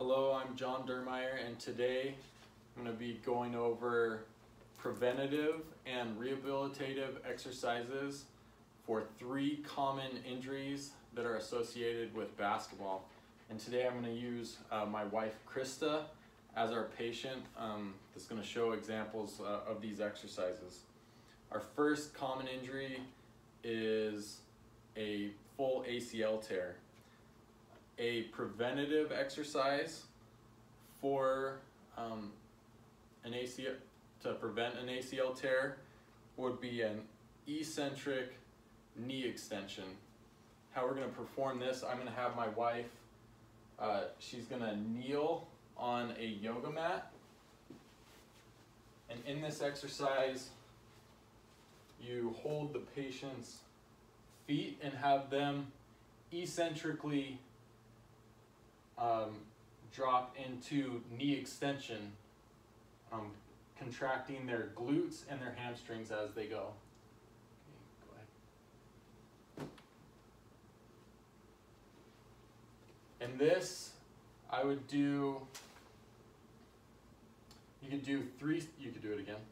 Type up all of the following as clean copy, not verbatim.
Hello, I'm John Dermeyer, and today I'm going to be going over preventative and rehabilitative exercises for 3 common injuries that are associated with basketball. And today I'm going to use my wife Krista as our patient that's going to show examples of these exercises. Our first common injury is a full ACL tear. A preventative exercise for an ACL to prevent an ACL tear would be an eccentric knee extension. How we're going to perform this, I'm going to have my wife, she's going to kneel on a yoga mat, and in this exercise you hold the patient's feet and have them eccentrically drop into knee extension, contracting their glutes and their hamstrings as they go. Okay, go ahead. And this, I would do, you could do it again.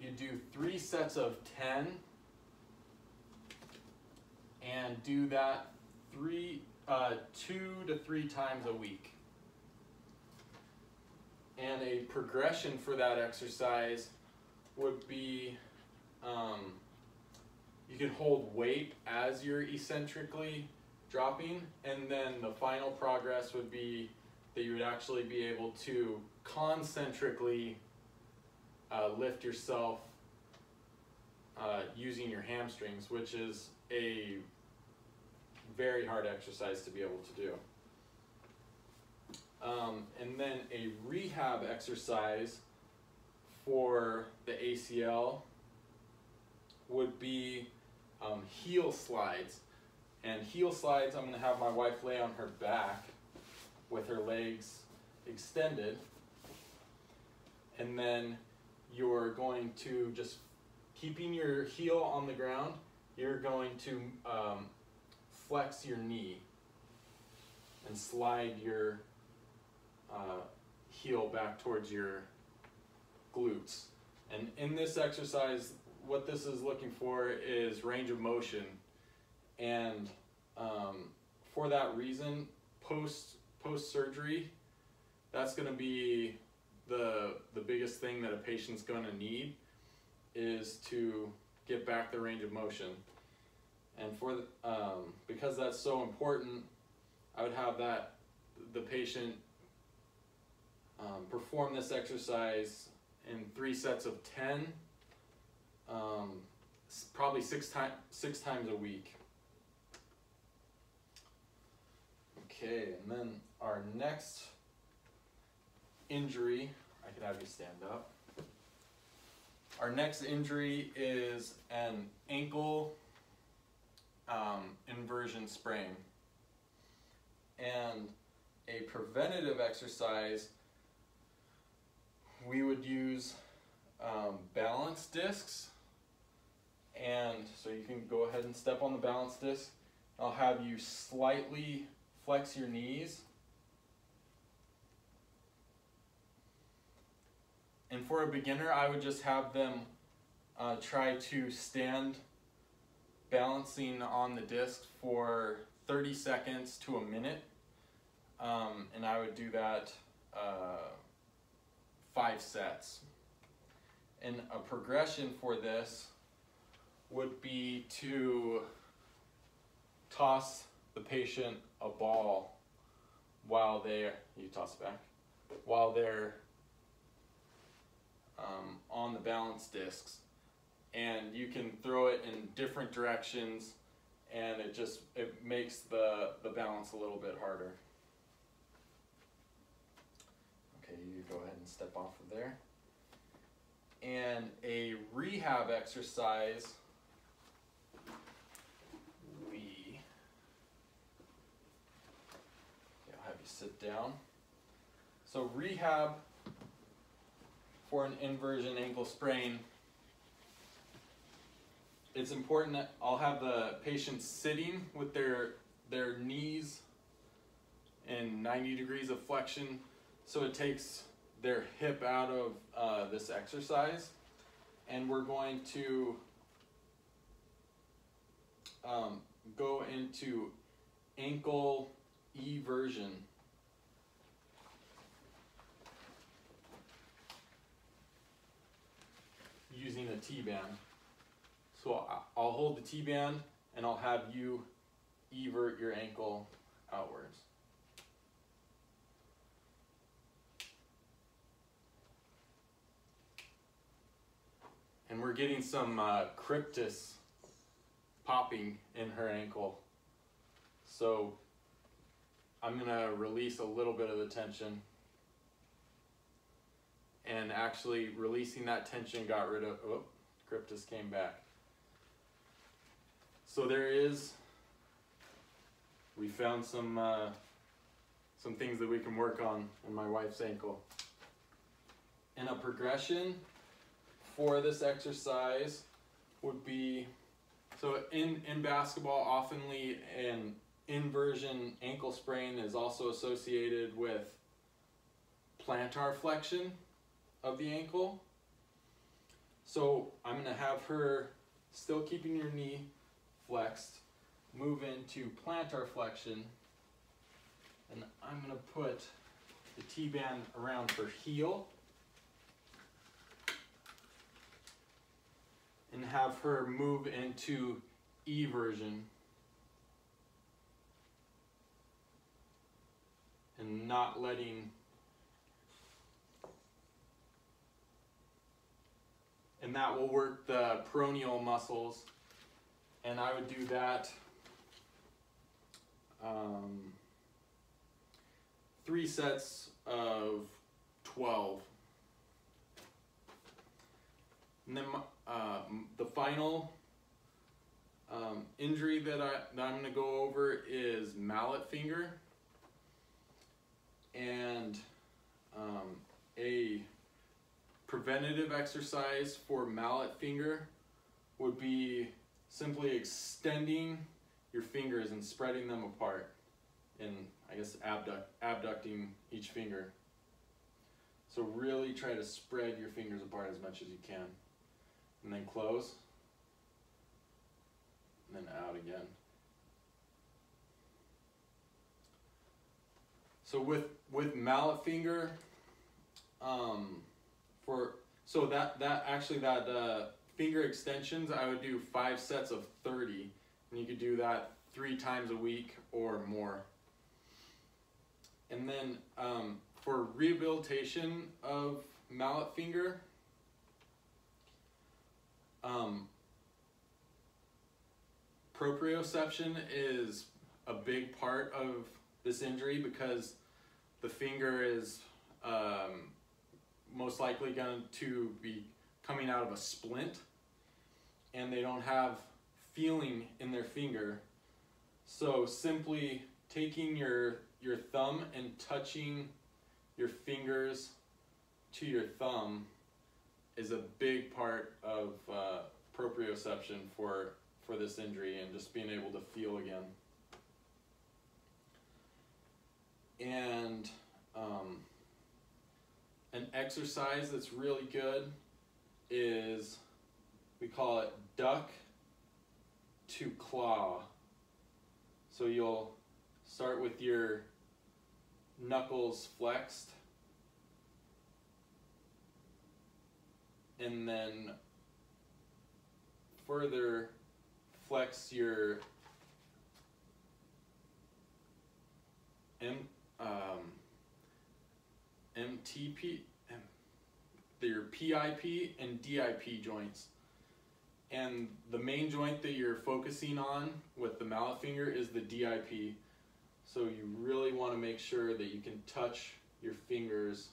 You do 3 sets of 10 and do that 2 to 3 times a week. And a progression for that exercise would be, you can hold weight as you're eccentrically dropping, and then the final progress would be that you would actually be able to concentrically lift yourself using your hamstrings, which is a very hard exercise to be able to do. And then a rehab exercise for the ACL would be heel slides. And heel slides, I'm going to have my wife lay on her back with her legs extended, and then you're going to, just keeping your heel on the ground, you're going to flex your knee and slide your heel back towards your glutes. And in this exercise, what this is looking for is range of motion. And for that reason, post-surgery, that's going to be the biggest thing that a patient's going to need, is to get back the range of motion. And for because that's so important, I would have the patient perform this exercise in 3 sets of 10, probably 6 times a week. Okay, and then our next injury, I could have you stand up. Our next injury is an ankle inversion sprain. And a preventative exercise, we would use balance discs. And so you can go ahead and step on the balance disc. I'll have you slightly flex your knees. And for a beginner, I would just have them try to stand balancing on the disc for 30 seconds to a minute. And I would do that 5 sets. And a progression for this would be to toss the patient a ball while they're, you toss it back, while they're on the balance discs. And you can throw it in different directions, and it makes the balance a little bit harder. Okay, you go ahead and step off of there. And a rehab exercise, I'll have you sit down. So rehab for an inversion ankle sprain, it's important that I'll have the patient sitting with their knees and 90 degrees of flexion. So it takes their hip out of this exercise. And we're going to go into ankle eversion. Using a T-band. So I'll hold the T-band and I'll have you evert your ankle outwards. And we're getting some cryptus popping in her ankle. So I'm gonna release a little bit of the tension. And actually releasing that tension got rid of, oh, cryptus came back. So we found some things that we can work on in my wife's ankle. And a progression for this exercise would be, so in basketball, oftenly an inversion ankle sprain is also associated with plantar flexion of the ankle. So I'm going to have her, still keeping your knee flexed, move into plantar flexion, and I'm going to put the T-band around her heel and have her move into eversion and not letting, and that will work the peroneal muscles, and I would do that 3 sets of 12. And then the final injury that I'm going to go over is mallet finger, and a preventative exercise for mallet finger would be simply extending your fingers and spreading them apart, and I guess abducting each finger. So really try to spread your fingers apart as much as you can, and then close, and then out again. So with mallet finger, that finger extensions, I would do 5 sets of 30, and you could do that 3 times a week or more. And then for rehabilitation of mallet finger, proprioception is a big part of this injury because the finger is most likely going to be coming out of a splint, and they don't have feeling in their finger. So simply taking your thumb and touching your fingers to your thumb is a big part of proprioception for this injury, and just being able to feel again. And an exercise that's really good is, we call it duck to claw. So you'll start with your knuckles flexed, and then further flex your your PIP and DIP joints. And the main joint that you're focusing on with the mallet finger is the DIP. So you really want to make sure that you can touch your fingers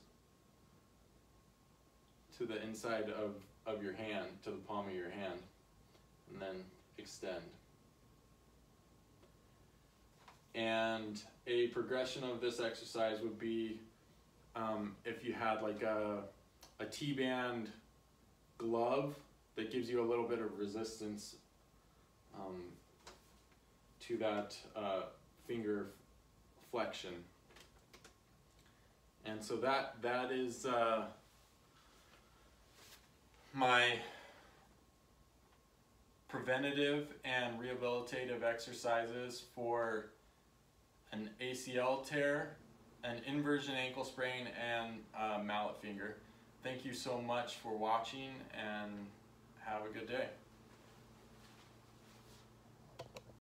to the inside of your hand, to the palm of your hand, and then extend. And a progression of this exercise would be if you had like a T-band glove that gives you a little bit of resistance to that finger flexion. And so that is my preventative and rehabilitative exercises for an ACL tear, an inversion ankle sprain, and mallet finger. Thank you so much for watching, and have a good day.